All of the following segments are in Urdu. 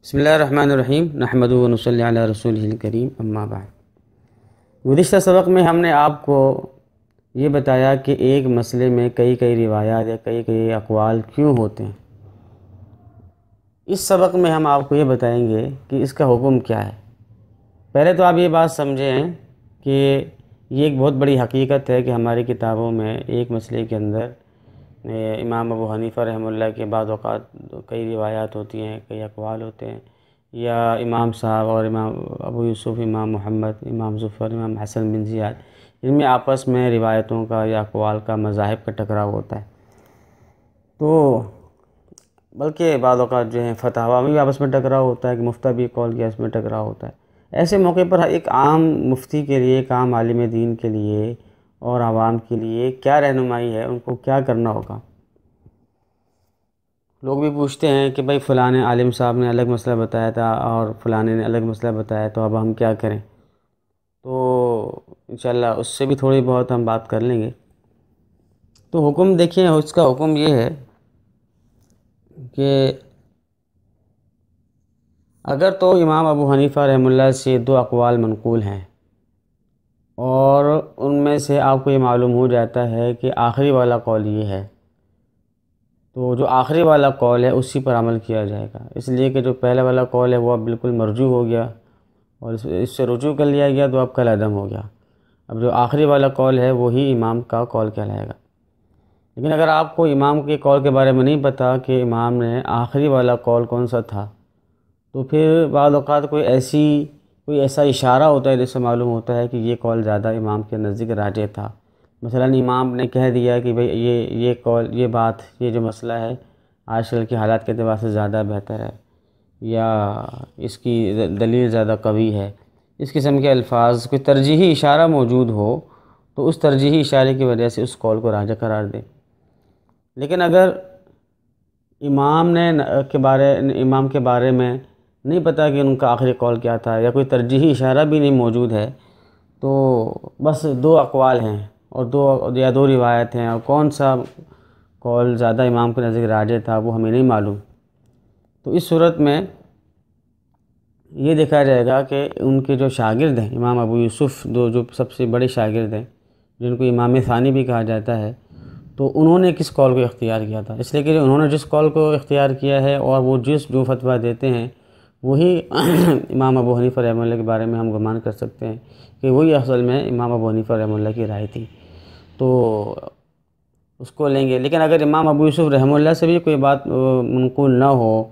بسم اللہ الرحمن الرحیم نحمدہ و نصلی علی رسولہ الکریم اما بعد۔ گزشتہ سبق میں ہم نے آپ کو یہ بتایا کہ ایک مسئلے میں کئی روایات یا کئی اقوال کیوں ہوتے ہیں۔ اس سبق میں ہم آپ کو یہ بتائیں گے کہ اس کا حکم کیا ہے۔ پہلے تو آپ یہ بات سمجھیں کہ یہ ایک بہت بڑی حقیقت ہے کہ ہماری کتابوں میں ایک مسئلے کے اندر امام ابو حنیفہ رحمہ اللہ کے بعض اوقات کئی روایات ہوتی ہیں، کئی اقوال ہوتے ہیں، یا امام صاحب اور امام ابو یوسف، امام محمد، امام ظفر، امام حسن بن زیاد، ان میں آپس میں روایتوں کا یا اقوال کا مذاہب کا ٹکراؤ ہوتا ہے۔ تو بلکہ بعض اوقات جو ہیں فتاویٰ میں بھی آپس میں ٹکراؤ ہوتا ہے کہ مفتیٰ بھی قول کیا، اس میں ٹکراؤ ہوتا ہے۔ ایسے موقع پر ایک عام مفتی کے لیے، ایک عام عالم دین کے لیے اور عوام کے لیے کیا رہنمائی ہے، ان کو کیا کرنا ہوگا۔ لوگ بھی پوچھتے ہیں کہ بھائی فلاں عالم صاحب نے الگ مسئلہ بتایا تھا اور فلاں نے الگ مسئلہ بتایا، تو اب ہم کیا کریں؟ تو انشاءاللہ اس سے بھی تھوڑی بہت ہم بات کر لیں گے۔ تو حکم دیکھیں، اس کا حکم یہ ہے کہ اگر تو امام ابو حنیفہ رحمہ اللہ سے دو اقوال منقول ہیں اور ان میں سے آپ کو یہ معلوم ہو جاتا ہے کہ آخری والا قول یہ ہے، تو جو آخری والا قول ہے اسی پر عمل کیا جائے گا، اس لیے کہ جو پہلا والا قول ہے وہ اب بالکل مرجوح ہو گیا اور اس سے رجوع کر لیا گیا، تو اب کل عدم ہو گیا۔ اب جو آخری والا قول ہے وہی امام کا قول کہلائے گا۔ لیکن اگر آپ کو امام کے قول کے بارے میں نہیں پتہ کہ امام نے آخری والا قول کون سا تھا، تو پھر بعض اوقات کوئی ایسا اشارہ ہوتا ہے جس سے معلوم ہوتا ہے کہ یہ قول زیادہ امام کے نزدیک راجح تھا۔ مثلا امام نے کہہ دیا کہ بھئی یہ قول، یہ بات، یہ جو مسئلہ ہے آج کل کے حالات کے اعتبار سے زیادہ بہتر ہے، یا اس کی دلیل زیادہ قوی ہے، اس قسم کے الفاظ، کوئی ترجیحی اشارہ موجود ہو تو اس ترجیحی اشارے کی وجہ سے اس قول کو راجح قرار دیں۔ لیکن اگر امام کے بارے میں نہیں پتہ کہ ان کا آخری قول کیا تھا، یا کوئی ترجیحی اشارہ بھی نہیں موجود ہے، تو بس دو اقوال ہیں اور دو روایت ہیں، اور کون سا قول زیادہ امام کے نزدیک راجح تھا وہ ہمیں نہیں معلوم۔ تو اس صورت میں یہ دیکھا جائے گا کہ ان کے جو شاگرد ہیں، امام ابو یوسف جو سب سے بڑے شاگرد ہیں، جن کو امام ثانی بھی کہا جاتا ہے، تو انہوں نے کس قول کو اختیار کیا تھا۔ اس لیے کہ انہوں نے جس قول کو اختیار کیا ہے اور وہ جو فتویٰ دیتے ہیں وہی امام ابو حنیفہ رحمہ اللہ کے بارے میں ہم گمان کر سکتے ہیں کہ وہی اصل میں امام ابو حنیفہ رحمہ اللہ کی رائے تھی، تو اس کو لیں گے۔ لیکن اگر امام ابو یوسف رحمہ اللہ سے بھی کوئی بات منقول نہ ہو،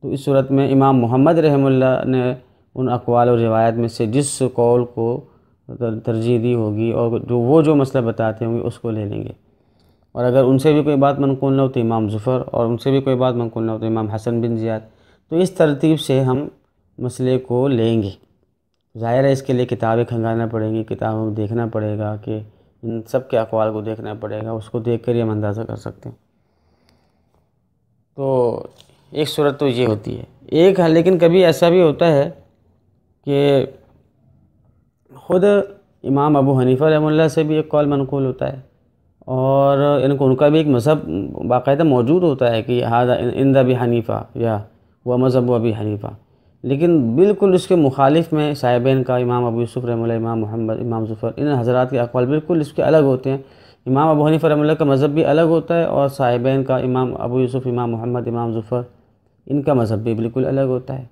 تو اس صورت میں امام محمد رحمہ اللہ نے ان اقوال و روایات میں سے جس قول کو ترجیح دی ہوگی اور جو مسئلہ بتاتے ہوں گے اس کو لے لیں گے۔ اور اگر ان سے بھی کوئی بات منقول نہ ہو تو امام ظفر، اور ان سے بھی کوئی بات منقول نہ ہو تو امام حسن بن زیاد۔ تو اس ترتیب سے ہم مسئلے کو لیں گے۔ ظاہر ہے اس کے لیے کتابیں کھنگالنا پڑیں گی، کتابوں کو دیکھنا پڑے گا، کہ ان سب کے اقوال کو دیکھنا پڑے گا، اس کو دیکھ کر ہی ہم اندازہ کر سکتے ہیں۔ تو ایک صورت تو یہ ہوتی ہے لیکن کبھی ایسا بھی ہوتا ہے کہ خود امام ابو حنیفہ رحمہ اللہ سے بھی ایک قول منقول ہوتا ہے، اور ان کا بھی ایک مذہب باقاعدہ موجود ہوتا ہے کہ ھذا عند ابی حنیفہ، یا وہ مذہب ابی حنیفہ، لیکن بالکل اس کے مخالف میں صاحبین کا، امام ابو یوسف رحمہ اللہ، امام محمد، امام ظفر، ان حضرات کے اقوال بالکل اس کے الگ ہوتے ہیں۔ امام ابو حنیفہ رحمہ اللہ کا مذہب بھی الگ ہوتا ہے، اور صاحبین کا، امام ابو یوسف، امام محمد، امام ظفر، ان کا مذہب بھی بالکل الگ ہوتا ہے۔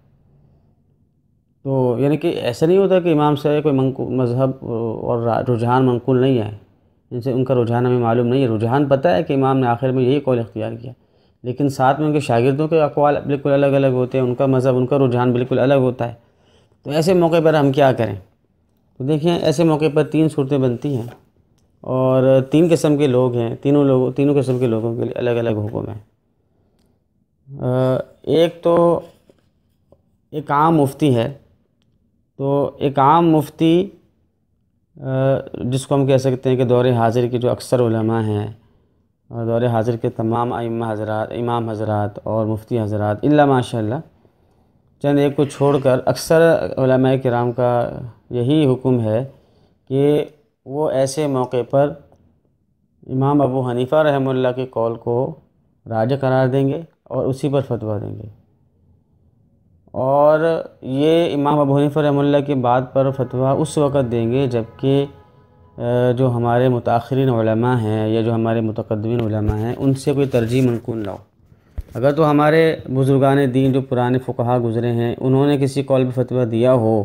تو یعنی کہ ایسا نہیں ہوتا کہ امام سے کوئی مذہب اور رجحان منقول نہیں ہے، ان سے ان کا رجحان ہمیں معلوم نہیں ہے۔ رجحان پتہ ہے کہ امام نے آخر میں یہی قول اختیار کیا، لیکن ساتھ میں ان کے شاگردوں کے اقوال بالکل الگ الگ ہوتے ہیں، ان کا مذہب، ان کا رجحان بالکل الگ ہوتا ہے۔ تو ایسے موقع پر ہم کیا کریں؟ تو دیکھیں، ایسے موقع پر تین صورتیں بنتی ہیں، اور تین قسم کے لوگ ہیں، تینوں قسم کے لوگوں کے لیے الگ الگ حکم ہے۔ ایک تو ایک عام مفتی ہے، تو ایک عام مفتی جس کو ہم کہہ سکتے ہیں کہ دور حاضر کے جو اکثر علماء ہیں، اور دور حاضر کے تمام امام حضرات اور مفتی حضرات الا ماشاء اللہ چند ایک کو چھوڑ کر اکثر علماء کرام کا یہی حکم ہے کہ وہ ایسے موقع پر امام ابو حنیفہ رحمہ اللہ کے قول کو راجح قرار دیں گے اور اسی پر فتویٰ دیں گے۔ اور یہ امام ابو حنیفہ رحمہ اللہ کی بات پر فتویٰ اس وقت دیں گے جب کہ جو ہمارے متاخرین علماء ہیں یا جو ہمارے متقدمین علماء ہیں ان سے کوئی ترجیح منقول نہ ہو۔ اگر تو ہمارے بزرگان دین جو پرانے فقہا گزرے ہیں انہوں نے کسی قول پہ فتویٰ دیا ہو،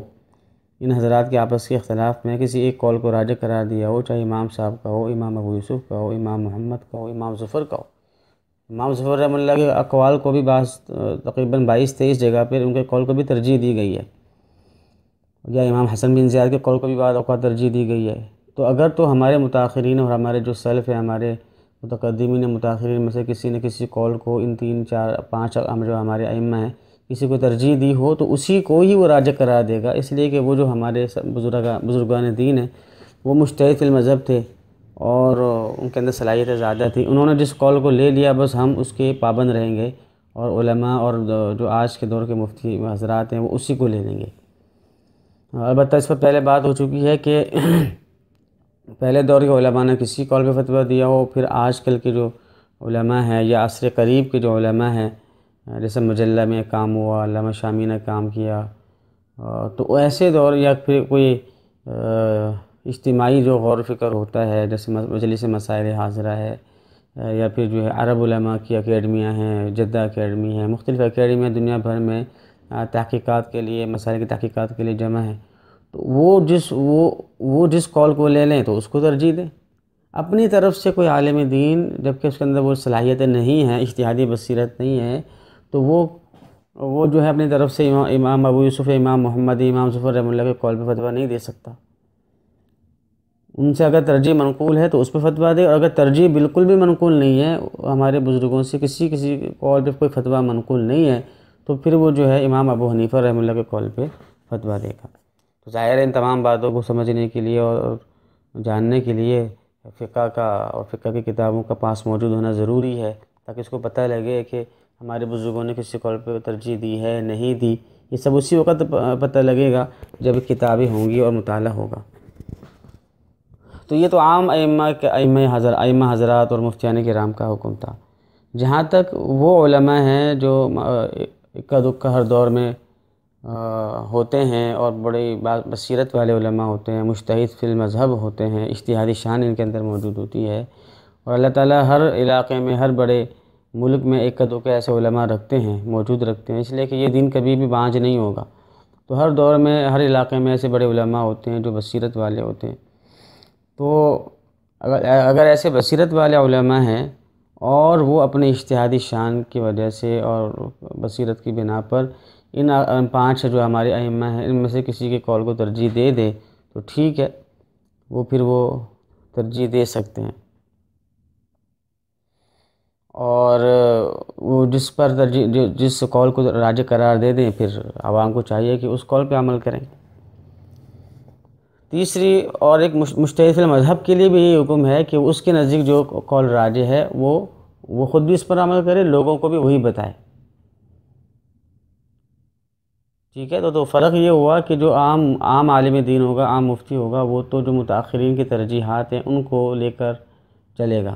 ان حضرات کے آپس کے اختلاف میں کسی ایک قول کو راجح قرار دیا ہو، چاہے امام صاحب کا ہو، امام ابو یوسف کا ہو، امام محمد کا ہو، امام ظفر کا ہو۔ امام ظفر رحمہ اللہ کے اقوال کو بھی تقریباً 22-23 جگہ پہ ان کے قول کو بھی ترجیح دی گئی ہے، یا امام حسن بن زیاد کے قول کو بھی بعض اوقات ترجیح دی گئی ہے۔ تو اگر تو ہمارے متاخرین اور ہمارے جو سلف ہیں، ہمارے متقدمین متاخرین میں سے کسی نے کسی قول کو ان 3 4 5 جو ہمارے ائمہ ہیں کسی کو ترجیح دی ہو تو اسی کو ہی وہ راجح قرار دے گا، اس لیے کہ وہ جو ہمارے بزرگان دین ہیں وہ مجتہد فی المذہب تھے اور ان کے اندر صلاحیتیں زیادہ تھی۔ انہوں نے جس قول کو لے لیا بس ہم اس کے پابند رہیں گے، اور علماء اور جو آج کے دور کے مفتی حضرات ہیں وہ اسی کو لے لیں گے۔ البتہ اس پر پہلے بات ہو چکی ہے کہ پہلے دور کے علماء نے کسی قول پہ فتویٰ دیا ہو، پھر آج کل کے جو علماء ہیں یا عصر قریب کے جو علماء ہیں، جیسے مجلہ میں کام ہوا، علامہ شامی نے کام کیا، تو ایسے دور یا پھر کوئی اجتماعی جو غور و فکر ہوتا ہے جیسے مجلس مسائل حاضرہ ہے، یا پھر جو ہے عرب علماء کی اکیڈمیاں ہیں، جدہ اکیڈمی ہیں، مختلف اکیڈمیاں دنیا بھر میں تحقیقات کے لیے، مسائل کی تحقیقات کے لیے جمع ہیں، تو وہ جس قول کو لے لیں تو اس کو ترجیح دیں۔ اپنی طرف سے کوئی عالم دین جبکہ اس کے اندر وہ صلاحیتیں نہیں ہیں، اجتہادی بصیرت نہیں ہے، تو وہ جو ہے اپنی طرف سے امام ابو یوسف، امام محمد، امام ظفر رحمہ اللہ کے قول پہ فتویٰ نہیں دے سکتا۔ ان سے اگر ترجیح منقول ہے تو اس پہ فتویٰ دے، اور اگر ترجیح بالکل بھی منقول نہیں ہے، ہمارے بزرگوں سے کسی قول پہ کوئی فتویٰ منقول نہیں ہے، تو پھر وہ جو ہے امام ابو حنیفہ رحمہ اللہ کے قول پہ فتویٰ دے گا۔ تو ظاہر ہے ان تمام باتوں کو سمجھنے کے لیے اور جاننے کے لیے فقہ کا اور فقہ کی کتابوں کا پاس موجود ہونا ضروری ہے، تاکہ اس کو پتہ لگے کہ ہمارے بزرگوں نے کسی قول پہ ترجیح دی ہے نہیں دی۔ یہ سب اسی وقت پتہ لگے گا جب کتابیں ہوں گی اور مطالعہ ہوگا۔ تو یہ تو عام ائمہ حضرات اور مفتیان کرام کا حکم تھا۔ جہاں تک وہ علماء ہیں جو اکا دکا ہر دور میں ہوتے ہیں اور بڑی بصیرت والے علماء ہوتے ہیں، مجتہد فی المذہب ہوتے ہیں، اجتہادی شان ان کے اندر موجود ہوتی ہے، اور اللہ تعالیٰ ہر علاقے میں، ہر بڑے ملک میں اکا دکا ایسے علماء موجود رکھتے ہیں، اس لیے کہ یہ دین کبھی بھی بانج نہیں ہوگا۔ تو ہر دور میں، ہر علاقے میں ایسے بڑے علماء ہوتے ہیں جو بصیرت والے ہوتے ہیں۔ تو اگر ایسے بصیرت والے علماء ہیں اور وہ اپنے اجتہادی شان کی وجہ سے اور بصیرت کی بنا پر ان 5 جو ہمارے ائمہ ہیں ان میں سے کسی کے قول کو ترجیح دے دیں تو ٹھیک ہے، پھر وہ ترجیح دے سکتے ہیں، اور وہ جس قول کو راجح قرار دے دیں پھر عوام کو چاہیے کہ اس قول پہ عمل کریں۔ تیسری اور ایک مجتہد فی المذہب کے لیے بھی یہ حکم ہے کہ اس کے نزدیک جو قول راجح ہے وہ خود بھی اس پر عمل کرے، لوگوں کو بھی وہی بتائے۔ ٹھیک ہے، تو فرق یہ ہوا کہ جو عام عالم دین ہوگا، عام مفتی ہوگا، وہ تو جو متاخرین کی ترجیحات ہیں ان کو لے کر چلے گا،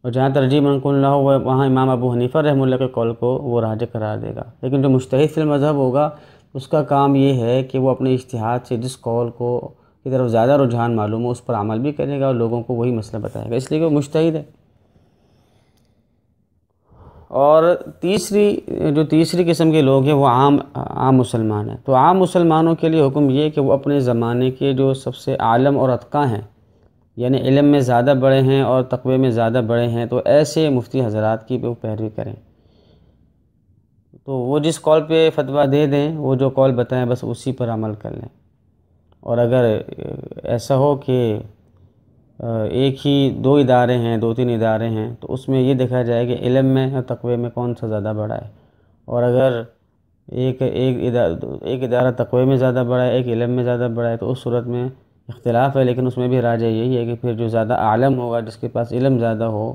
اور جہاں ترجیح منقول نہ ہو وہاں امام ابو حنیفہ رحمہ اللہ کے قول کو وہ راجح قرار دے گا۔ لیکن جو مجتہد فی المذہب ہوگا اس کا کام یہ ہے کہ وہ اپنے اجتہاد سے جس قول کی طرف زیادہ رجحان معلوم ہو اس پر عمل بھی کرے گا اور لوگوں کو وہی مسئلہ بتائے گا، اس لیے کہ وہ مجتہد ہے۔ اور تیسری قسم کے لوگ ہیں وہ عام مسلمان ہیں۔ تو عام مسلمانوں کے لیے حکم یہ ہے کہ وہ اپنے زمانے کے جو سب سے عالم اور اتقیٰ ہیں، یعنی علم میں زیادہ بڑے ہیں اور تقوی میں زیادہ بڑے ہیں، تو ایسے مفتی حضرات کی وہ پیروی کریں۔ تو وہ جس قول پہ فتویٰ دے دیں، وہ جو قول بتائیں بس اسی پر عمل کر لیں۔ اور اگر ایسا ہو کہ ایک ہی 2 ادارے ہیں، 2-3 ادارے ہیں، تو اس میں یہ دیکھا جائے کہ علم میں اور تقوی میں کون سا زیادہ بڑا ہے، اور اگر ایک ادارہ تقوی میں زیادہ بڑا ہے، ایک علم میں زیادہ بڑا ہے، تو اس صورت میں اختلاف ہے، لیکن اس میں بھی راجح یہی ہے کہ پھر جو زیادہ عالم ہوگا، جس کے پاس علم زیادہ ہو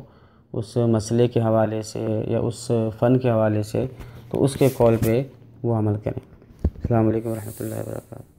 اس مسئلے کے حوالے سے یا اس فن کے حوالے سے، تو اس کے قول پہ وہ عمل کریں۔ السلام علیکم ورحمۃ اللہ وبرکاتہ۔